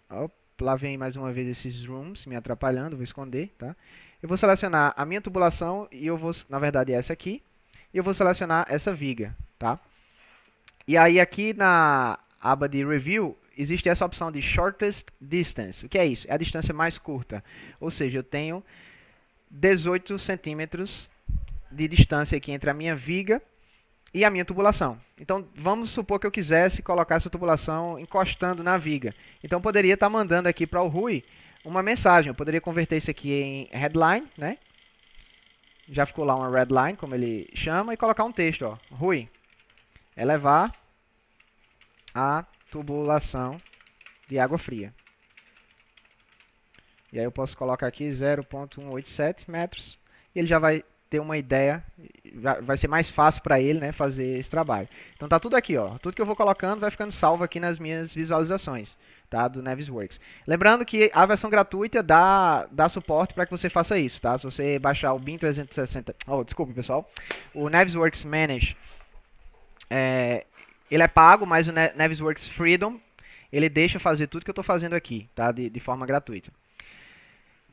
Opa, lá vem mais uma vez esses rooms me atrapalhando. Vou esconder. Tá? Eu vou selecionar a minha tubulação e eu vou, na verdade, essa aqui. E eu vou selecionar essa viga. Tá? E aí aqui na aba de Review, existe essa opção de Shortest Distance. O que é isso? É a distância mais curta. Ou seja, eu tenho 18 centímetros de distância aqui entre a minha viga e a minha tubulação. Então, vamos supor que eu quisesse colocar essa tubulação encostando na viga. Então, eu poderia estar mandando aqui para o Rui uma mensagem. Eu poderia converter isso aqui em headline, né? Já ficou lá uma redline, como ele chama, e colocar um texto. Ó. Rui, elevar a tubulação de água fria. E aí eu posso colocar aqui 0,187 metros. E ele já vai ter uma ideia, vai ser mais fácil para ele, né, fazer esse trabalho. Então tá tudo aqui, ó. Tudo que eu vou colocando vai ficando salvo aqui nas minhas visualizações, tá, do Navisworks. Lembrando que a versão gratuita dá suporte para que você faça isso, tá? Se você baixar o BIM 360, desculpe pessoal, o Navisworks Manage, ele é pago, mas o Navisworks Freedom ele deixa fazer tudo que eu estou fazendo aqui, tá? De forma gratuita.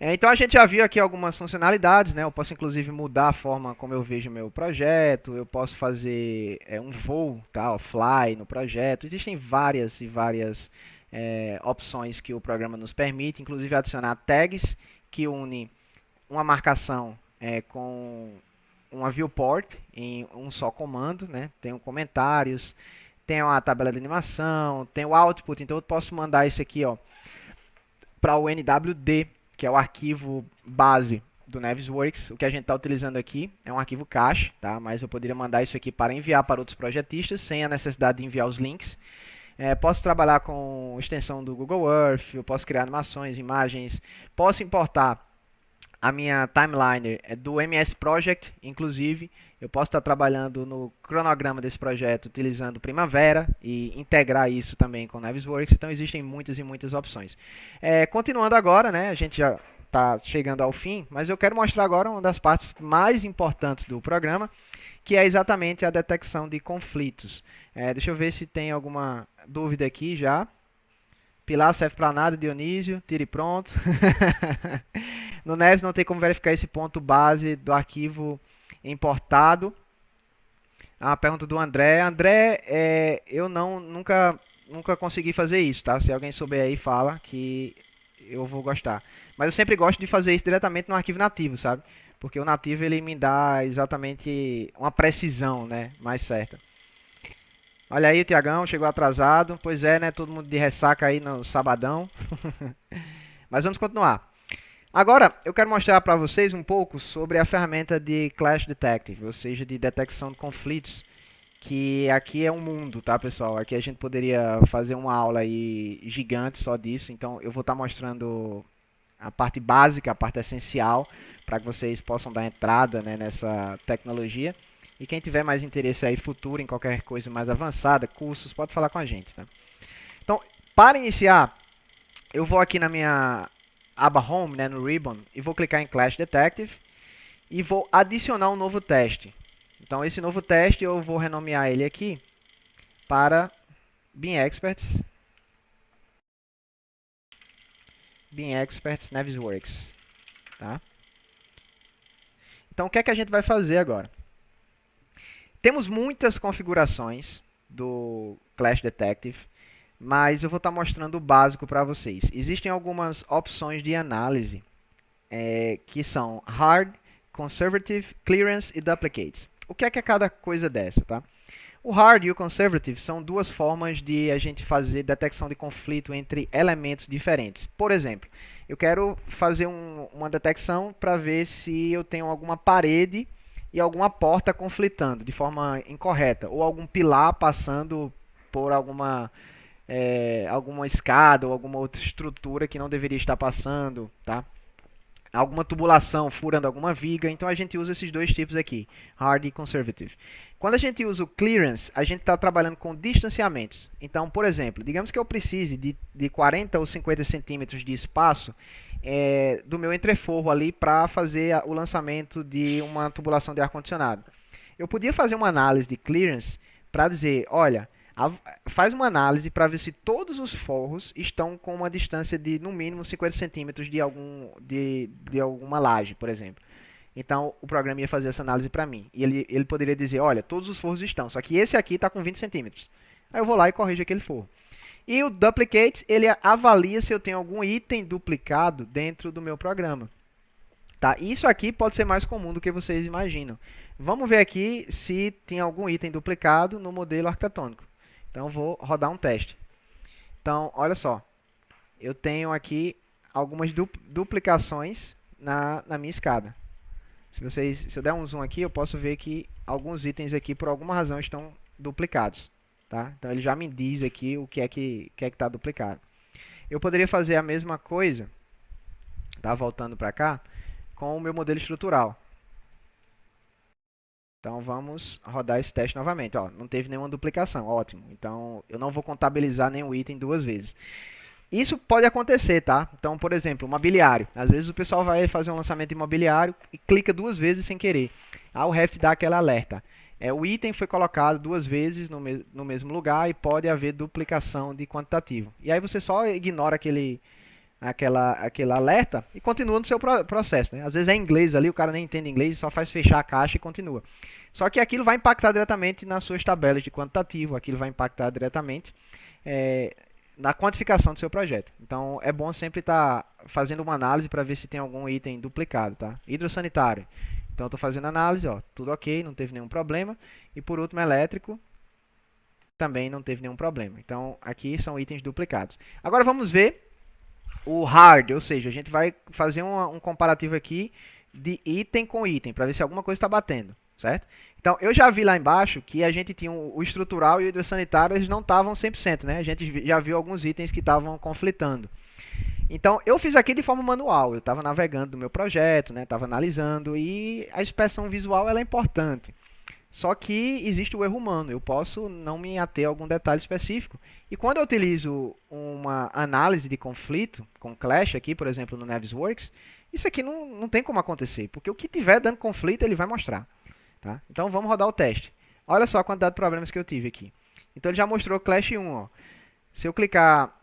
Então a gente já viu aqui algumas funcionalidades, né? Eu posso inclusive mudar a forma como eu vejo o meu projeto, eu posso fazer um voo, tá? Fly no projeto. Existem várias e várias opções que o programa nos permite, inclusive adicionar tags que une uma marcação com uma viewport em um só comando, né? Tem comentários, tem uma tabela de animação, tem o output, então eu posso mandar isso aqui, ó, para o NWD, que é o arquivo base do Navisworks. O que a gente está utilizando aqui é um arquivo cache, tá? Mas eu poderia mandar isso aqui para enviar para outros projetistas, sem a necessidade de enviar os links. Posso trabalhar com extensão do Google Earth, eu posso criar animações, imagens, posso importar a minha timeline do MS Project, inclusive. Eu posso estar trabalhando no cronograma desse projeto utilizando Primavera e integrar isso também com Navisworks. Então existem muitas e muitas opções. Continuando agora, né, a gente já está chegando ao fim, mas eu quero mostrar agora uma das partes mais importantes do programa, que é exatamente a detecção de conflitos. Deixa eu ver se tem alguma dúvida aqui já. Pilar serve para nada, Dionísio, tire pronto. No Neves não tem como verificar esse ponto base do arquivo importado. A pergunta do André. André, eu nunca consegui fazer isso, tá? Se alguém souber aí, fala que eu vou gostar. Mas eu sempre gosto de fazer isso diretamente no arquivo nativo, sabe? Porque o nativo ele me dá exatamente uma precisão, né, mais certa. Olha aí o Tiagão, chegou atrasado. Pois é, né? Todo mundo de ressaca aí no sabadão. Mas vamos continuar. Agora, eu quero mostrar para vocês um pouco sobre a ferramenta de Clash Detective, ou seja, de detecção de conflitos, que aqui é um mundo, tá, pessoal? Aqui a gente poderia fazer uma aula aí gigante só disso, então eu vou estar mostrando a parte básica, a parte essencial, para que vocês possam dar entrada, né, nessa tecnologia. E quem tiver mais interesse aí futuro em qualquer coisa mais avançada, cursos, pode falar com a gente, tá? Então, para iniciar, eu vou aqui na minha aba Home, né, no Ribbon, e vou clicar em Clash Detective e vou adicionar um novo teste. Então, esse novo teste eu vou renomear ele aqui para BIM Experts Navisworks. Tá? Então, o que é que a gente vai fazer agora? Temos muitas configurações do Clash Detective, mas eu vou estar mostrando o básico para vocês. Existem algumas opções de análise que são Hard, Conservative, Clearance e Duplicates. O que é cada coisa dessa, tá? O Hard e o Conservative são duas formas de a gente fazer detecção de conflito entre elementos diferentes. Por exemplo, eu quero fazer uma detecção para ver se eu tenho alguma parede e alguma porta conflitando de forma incorreta, ou algum pilar passando por alguma escada ou alguma outra estrutura que não deveria estar passando, tá? Alguma tubulação furando alguma viga, então a gente usa esses dois tipos aqui, Hard e Conservative. Quando a gente usa o Clearance, a gente está trabalhando com distanciamentos. Então, por exemplo, digamos que eu precise de 40 ou 50 centímetros de espaço do meu entreforro ali para fazer o lançamento de uma tubulação de ar-condicionado. Eu podia fazer uma análise de Clearance para dizer, olha, faz uma análise para ver se todos os forros estão com uma distância de no mínimo 50 centímetros de alguma laje, por exemplo. Então o programa ia fazer essa análise para mim. E ele poderia dizer, olha, todos os forros estão, só que esse aqui está com 20 centímetros. Aí eu vou lá e corrijo aquele forro. E o Duplicate, ele avalia se eu tenho algum item duplicado dentro do meu programa. Tá? Isso aqui pode ser mais comum do que vocês imaginam. Vamos ver aqui se tem algum item duplicado no modelo arquitetônico. Então, vou rodar um teste. Então, olha só. Eu tenho aqui algumas duplicações na minha escada. Se eu der um zoom aqui, eu posso ver que alguns itens aqui, por alguma razão, estão duplicados. Tá? Então, ele já me diz aqui o que é que está duplicado. Eu poderia fazer a mesma coisa, tá? Voltando para cá, com o meu modelo estrutural. Então vamos rodar esse teste novamente. Ó, não teve nenhuma duplicação, ótimo. Então eu não vou contabilizar nenhum item duas vezes. Isso pode acontecer, tá? Então, por exemplo, mobiliário. Às vezes o pessoal vai fazer um lançamento imobiliário e clica duas vezes sem querer. Aí o Reft dá aquele alerta. O item foi colocado duas vezes no mesmo lugar e pode haver duplicação de quantitativo. E aí você só ignora aquele alerta e continua no seu processo. Né? Às vezes é em inglês ali, o cara nem entende inglês, só faz fechar a caixa e continua. Só que aquilo vai impactar diretamente nas suas tabelas de quantitativo, aquilo vai impactar diretamente é, na quantificação do seu projeto. Então é bom sempre estar fazendo uma análise para ver se tem algum item duplicado. Tá? Hidrossanitário. Então estou fazendo análise, ó, tudo ok, não teve nenhum problema. E por último, elétrico, também não teve nenhum problema. Então aqui são itens duplicados. Agora vamos ver o hard, ou seja, a gente vai fazer um comparativo aqui de item com item, para ver se alguma coisa está batendo, certo? Então, eu já vi lá embaixo que a gente tinha o estrutural e o hidrossanitário, eles não estavam 100%, né? A gente já viu alguns itens que estavam conflitando. Então, eu fiz aqui de forma manual, eu estava navegando no meu projeto, né? Estava analisando, e a inspeção visual ela é importante. Só que existe o erro humano, eu posso não me ater a algum detalhe específico. E quando eu utilizo uma análise de conflito, com Clash aqui, por exemplo, no Navisworks, isso aqui não tem como acontecer, porque o que tiver dando conflito ele vai mostrar. Tá? Então vamos rodar o teste. Olha só a quantidade de problemas que eu tive aqui. Então ele já mostrou Clash 1. Ó. Se eu clicar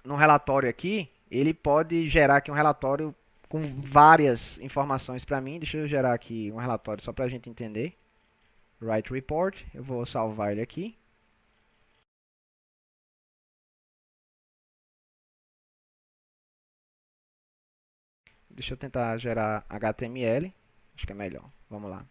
no relatório aqui, ele pode gerar aqui um relatório com várias informações para mim. Deixa eu gerar aqui um relatório só para a gente entender. Write Report. Eu vou salvar ele aqui. Deixa eu tentar gerar HTML. Acho que é melhor. Vamos lá.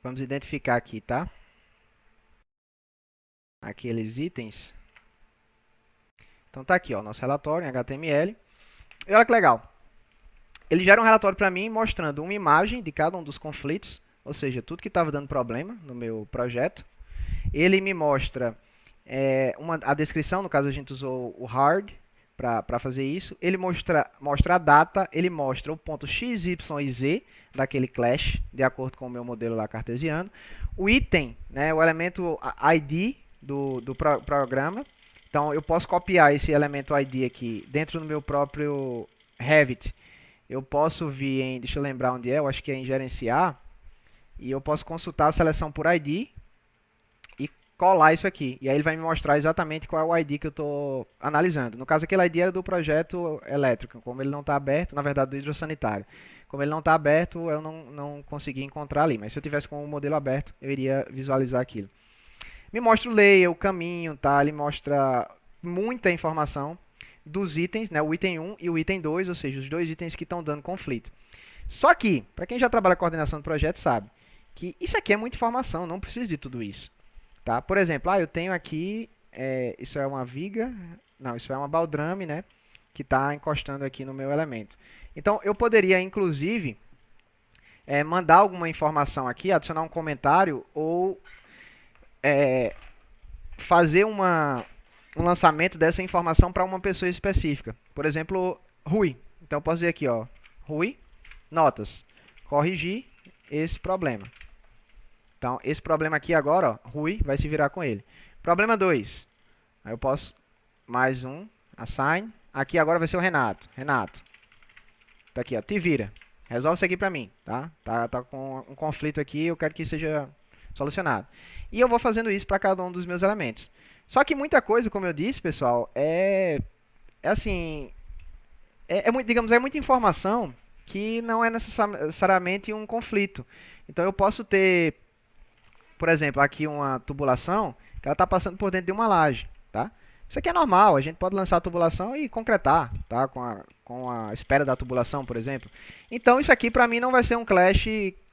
Vamos identificar aqui, tá? Aqueles itens. Então tá aqui, ó, nosso relatório em HTML. E olha que legal. Ele gera um relatório para mim mostrando uma imagem de cada um dos conflitos, ou seja, tudo que estava dando problema no meu projeto. Ele me mostra a descrição, no caso a gente usou o hard para fazer isso. Ele mostra a data, ele mostra o ponto x, y e z daquele clash, de acordo com o meu modelo lá cartesiano. O item, né, o elemento ID do programa. Então eu posso copiar esse elemento ID aqui dentro do meu próprio Revit. Eu posso vir em, deixa eu lembrar onde é, eu acho que é em gerenciar, e eu posso consultar a seleção por ID e colar isso aqui. E aí ele vai me mostrar exatamente qual é o ID que eu estou analisando. No caso, aquele ID era do projeto elétrico, como ele não está aberto, na verdade do hidrossanitário. Como ele não está aberto, eu não consegui encontrar ali, mas se eu tivesse com o modelo aberto, eu iria visualizar aquilo. Me mostra o layer, o caminho, tá? Ele mostra muita informação dos itens, né? O item 1 e o item 2, ou seja, os dois itens que estão dando conflito. Só que, para quem já trabalha com coordenação de projeto, sabe que isso aqui é muita informação, não precisa de tudo isso. Tá? Por exemplo, eu tenho aqui, isso é uma viga, não, isso é uma baldrame, né? Que está encostando aqui no meu elemento. Então, eu poderia, inclusive, mandar alguma informação aqui, adicionar um comentário ou fazer um lançamento dessa informação para uma pessoa específica. Por exemplo, Rui. Então, eu posso dizer aqui, ó, Rui, notas, corrigir esse problema. Então, esse problema aqui agora, ó, Rui vai se virar com ele. Problema 2. Aí eu posso mais um, assign. Aqui agora vai ser o Renato. Renato. Tá aqui, ó, te vira. Resolve isso aqui pra mim, tá? Tá com um conflito aqui, eu quero que seja solucionado. E eu vou fazendo isso para cada um dos meus elementos. Só que muita coisa, como eu disse, pessoal, assim, digamos, é muita informação que não é necessariamente um conflito. Então eu posso ter, por exemplo, aqui uma tubulação que ela está passando por dentro de uma laje, tá? Isso aqui é normal, a gente pode lançar a tubulação e concretar, tá? Com a espera da tubulação, por exemplo. Então isso aqui para mim não vai ser um clash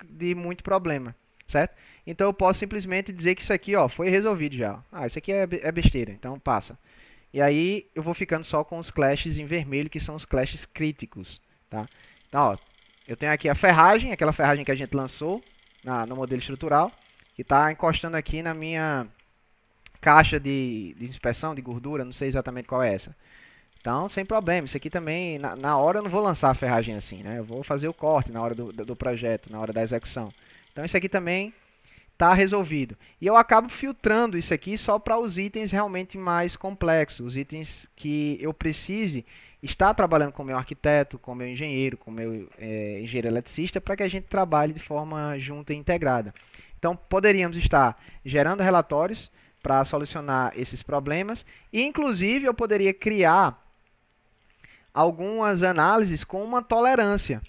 de muito problema, certo? Então eu posso simplesmente dizer que isso aqui, ó, foi resolvido já. Isso aqui é besteira, então passa. E aí eu vou ficando só com os clashes em vermelho, que são os clashes críticos, tá? Então, ó, eu tenho aqui a ferragem, aquela ferragem que a gente lançou no modelo estrutural, que está encostando aqui caixa de inspeção de gordura, não sei exatamente qual é essa. Então, sem problema. Isso aqui também, na hora eu não vou lançar a ferragem assim, né? Eu vou fazer o corte na hora do projeto, na hora da execução. Então, isso aqui também está resolvido. E eu acabo filtrando isso aqui só para os itens realmente mais complexos, os itens que eu precise estar trabalhando com o meu arquiteto, com o meu engenheiro, com o meu engenheiro eletricista, para que a gente trabalhe de forma junta e integrada. Então, poderíamos estar gerando relatórios para solucionar esses problemas e, inclusive, eu poderia criar algumas análises com uma tolerância.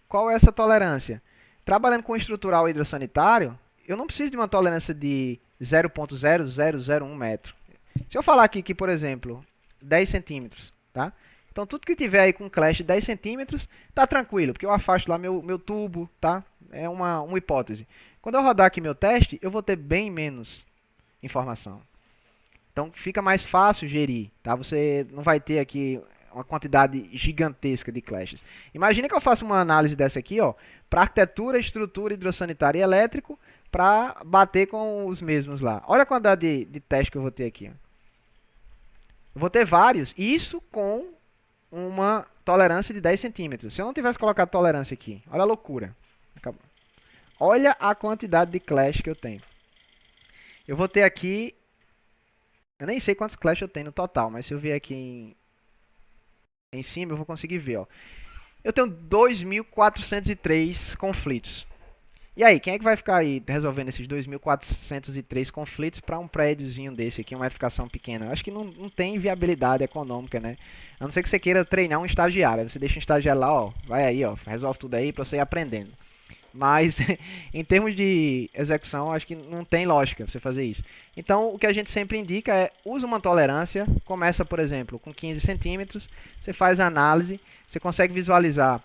Qual é essa tolerância? Trabalhando com estrutural hidrossanitário, eu não preciso de uma tolerância de 0,0001 metro. Se eu falar aqui que, por exemplo, 10 centímetros, tá? Então, tudo que tiver aí com clash de 10 centímetros, tá tranquilo, porque eu afasto lá meu tubo, tá? É uma hipótese. Quando eu rodar aqui meu teste, eu vou ter bem menos informação. Então, fica mais fácil gerir, tá? Você não vai ter aqui uma quantidade gigantesca de clashes. Imagina que eu faça uma análise dessa aqui, ó, para arquitetura, estrutura hidrossanitária e elétrico, para bater com os mesmos lá. Olha a quantidade de teste que eu vou ter aqui. Ó. Eu vou ter vários, isso com uma tolerância de 10 centímetros. Se eu não tivesse colocado tolerância aqui, olha a loucura. Acabou. Olha a quantidade de clash que eu tenho. Eu vou ter aqui, eu nem sei quantos clash eu tenho no total, mas se eu vier aqui em cima, eu vou conseguir ver. Ó. Eu tenho 2.403 conflitos. E aí, quem é que vai ficar aí resolvendo esses 2.403 conflitos para um prédiozinho desse aqui, uma edificação pequena? Eu acho que não tem viabilidade econômica, né? A não ser que você queira treinar um estagiário. Aí você deixa um estagiário lá, ó, vai aí, ó, resolve tudo aí para você ir aprendendo. Mas, em termos de execução, acho que não tem lógica você fazer isso. Então, o que a gente sempre indica é, usa uma tolerância, começa, por exemplo, com 15 centímetros, você faz a análise, você consegue visualizar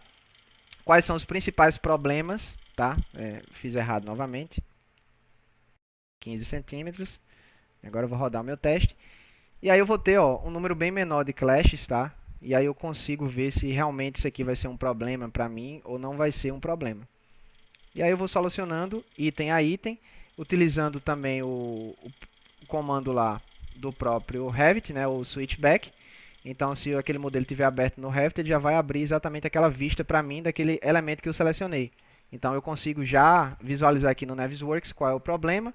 quais são os principais problemas, tá? Fiz errado novamente. 15 centímetros. Agora eu vou rodar o meu teste. E aí eu vou ter ó, um número bem menor de clashes, tá? E aí eu consigo ver se realmente isso aqui vai ser um problema para mim ou não vai ser um problema. E aí eu vou solucionando item a item, utilizando também o comando lá do próprio Revit, né, o switchback. Então, se aquele modelo estiver aberto no Revit, ele já vai abrir exatamente aquela vista para mim daquele elemento que eu selecionei. Então, eu consigo já visualizar aqui no Navisworks qual é o problema.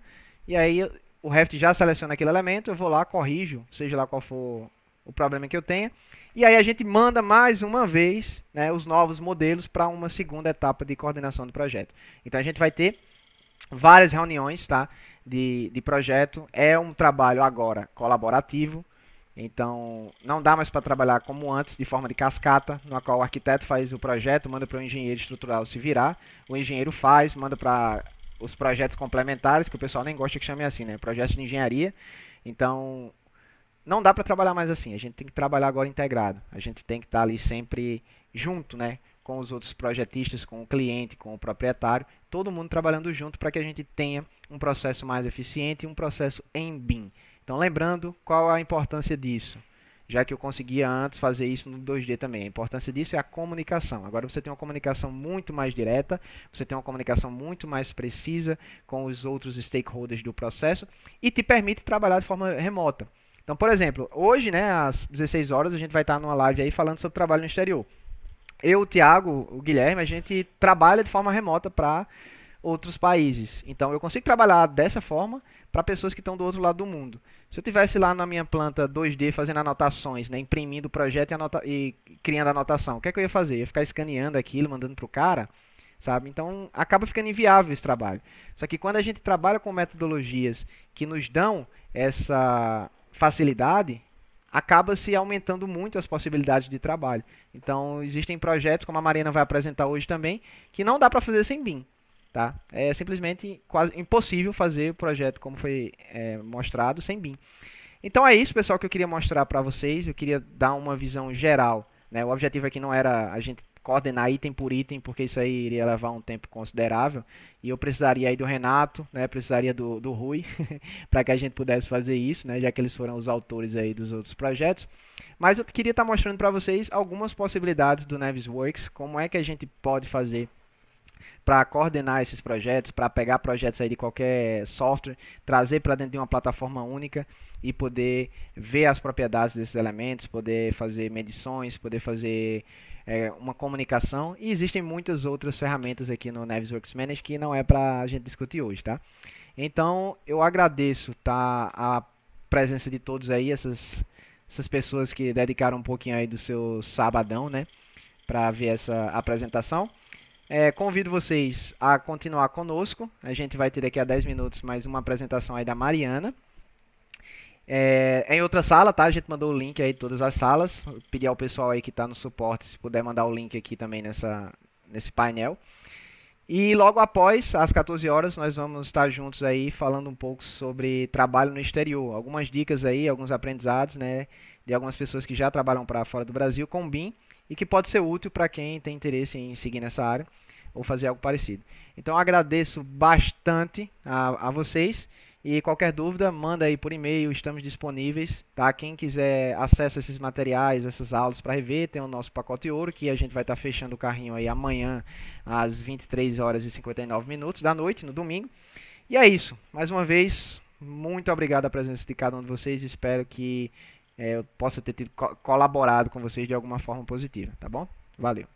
E aí, o Revit já seleciona aquele elemento, eu vou lá, corrijo, seja lá qual for o problema que eu tenha. E aí, a gente manda mais uma vez né, os novos modelos para uma segunda etapa de coordenação do projeto. Então, a gente vai ter várias reuniões tá, de projeto. É um trabalho agora colaborativo. Então, não dá mais para trabalhar como antes, de forma de cascata, na qual o arquiteto faz o projeto, manda para o engenheiro estrutural se virar, o engenheiro faz, manda para os projetos complementares, que o pessoal nem gosta que chame assim, né? Projetos de engenharia. Então, não dá para trabalhar mais assim, a gente tem que trabalhar agora integrado. A gente tem que estar ali sempre junto, né? Com os outros projetistas, com o cliente, com o proprietário, todo mundo trabalhando junto para que a gente tenha um processo mais eficiente e um processo em BIM. Então, lembrando qual a importância disso, já que eu conseguia antes fazer isso no 2D também. A importância disso é a comunicação. Agora você tem uma comunicação muito mais direta, você tem uma comunicação muito mais precisa com os outros stakeholders do processo e te permite trabalhar de forma remota. Então, por exemplo, hoje, né, às 16 horas, a gente vai estar numa live aí falando sobre trabalho no exterior. Eu, o Thiago, o Guilherme, a gente trabalha de forma remota para outros países. Então, eu consigo trabalhar dessa forma para pessoas que estão do outro lado do mundo. Se eu tivesse lá na minha planta 2D fazendo anotações, né, imprimindo o projeto e criando anotação, o que é que eu ia fazer? Eu ia ficar escaneando aquilo, mandando para o cara, sabe? Então, acaba ficando inviável esse trabalho. Só que quando a gente trabalha com metodologias que nos dão essa facilidade, acaba se aumentando muito as possibilidades de trabalho. Então, existem projetos, como a Mariana vai apresentar hoje também, que não dá para fazer sem BIM. Tá? É simplesmente quase impossível fazer o projeto como foi mostrado sem BIM. Então é isso, pessoal, que eu queria mostrar para vocês. Eu queria dar uma visão geral. Né? O objetivo aqui não era a gente coordenar item por item, porque isso aí iria levar um tempo considerável. E eu precisaria aí do Renato, né? Precisaria do Rui, para que a gente pudesse fazer isso, né? Já que eles foram os autores aí dos outros projetos. Mas eu queria estar mostrando para vocês algumas possibilidades do Navisworks, como é que a gente pode fazer para coordenar esses projetos, para pegar projetos aí de qualquer software, trazer para dentro de uma plataforma única e poder ver as propriedades desses elementos, poder fazer medições, poder fazer uma comunicação. E existem muitas outras ferramentas aqui no Navisworks Manage que não é para a gente discutir hoje, tá? Então, eu agradeço, tá, a presença de todos aí, essas pessoas que dedicaram um pouquinho aí do seu sabadão, né, para ver essa apresentação. Convido vocês a continuar conosco. A gente vai ter daqui a 10 minutos mais uma apresentação aí da Mariana. Em outra sala, tá? A gente mandou o link aí de todas as salas. Vou pedir ao pessoal aí que está no suporte, se puder mandar o link aqui também nesse painel. E logo após, às 14 horas, nós vamos estar juntos aí falando um pouco sobre trabalho no exterior. Algumas dicas aí, alguns aprendizados, né, de algumas pessoas que já trabalham para fora do Brasil com o BIM e que pode ser útil para quem tem interesse em seguir nessa área ou fazer algo parecido. Então agradeço bastante a vocês e qualquer dúvida, manda aí por e-mail, estamos disponíveis, tá? Quem quiser acesso a esses materiais, essas aulas para rever, tem o nosso pacote ouro, que a gente vai estar fechando o carrinho aí amanhã às 23 horas e 59 minutos da noite, no domingo. E é isso. Mais uma vez, muito obrigado a presença de cada um de vocês. Espero que eu possa ter colaborado com vocês de alguma forma positiva, tá bom? Valeu.